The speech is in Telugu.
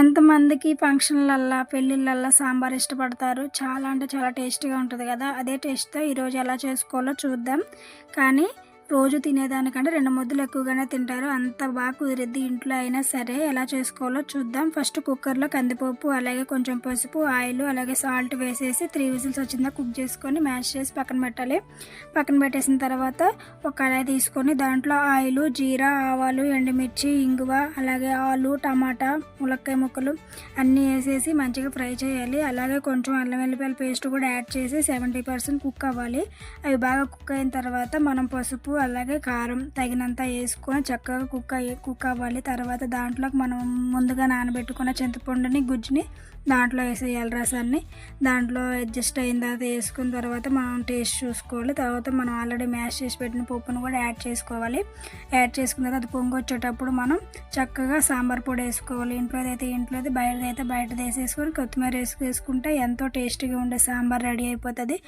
ఎంతమందికి ఫంక్షన్‌లల్లా, పెళ్ళిళ్ళల్లా సాంబార్ ఇష్టపడతారు. చాలా అంటే చాలా టేస్టీగా ఉంటది గదా! అదే టేస్ట్‌తో ఈరోజు ఎలా చేసుకోవాలో చూద్దాం. కానీ రోజు తినేదానికంటే 2 ముద్దలు ఎక్కువగానే తింటారు. అంత బాగా కుదిరిద్ది ఇంట్లో అయినా సరే. ఎలా చేసుకోవాలో చూద్దాం. ఫస్ట్ కుక్కర్‌లో కందిపప్పు, అలాగే కొంచెం పసుపు, ఆయిలు, అలాగే సాల్ట్ వేసేసి 3 విజిల్స్ వచ్చిందాక కుక్ చేసుకొని మ్యాష్ చేసి పక్కన పెట్టాలి. పక్కన పెట్టేసిన తర్వాత ఒక కడాయి తీసుకొని దాంట్లో ఆయిలు, జీరా, ఆవాలు, ఎండుమిర్చి, ఇంగువ, అలాగే ఆలు, టమాటా, ములక్కాయ ముక్కలు అన్నీ వేసేసి మంచిగా ఫ్రై చేయాలి. అలాగే కొంచెం అల్లం వెల్లిపాయల పేస్ట్ కూడా యాడ్ చేసి 70% కుక్ అవ్వాలి. అవి బాగా కుక్ అయిన తర్వాత మనం పసుపు, అలాగే కారం తగినంత వేసుకొని చక్కగా కుక్ అవ్వాలి. తర్వాత దాంట్లోకి మనం ముందుగా నానబెట్టుకున్న చింతపండుని, గుజ్జుని దాంట్లో వేసేయాలి. రసాన్ని దాంట్లో అడ్జస్ట్ అయిన తర్వాత వేసుకున్న తర్వాత మనం టేస్ట్ చూసుకోవాలి. తర్వాత మనం ఆల్రెడీ మ్యాష్ చేసి పెట్టిన పప్పును కూడా యాడ్ చేసుకోవాలి. యాడ్ చేసుకున్న తర్వాత అది పొంగి వచ్చేటప్పుడు మనం చక్కగా సాంబార్ పొడి వేసుకోవాలి. ఇంట్లోది బయటది వేసేసుకొని కొత్తిమీర వేసుకుంటే ఎంతో టేస్టీగా ఉండే సాంబార్ రెడీ అయిపోతుంది.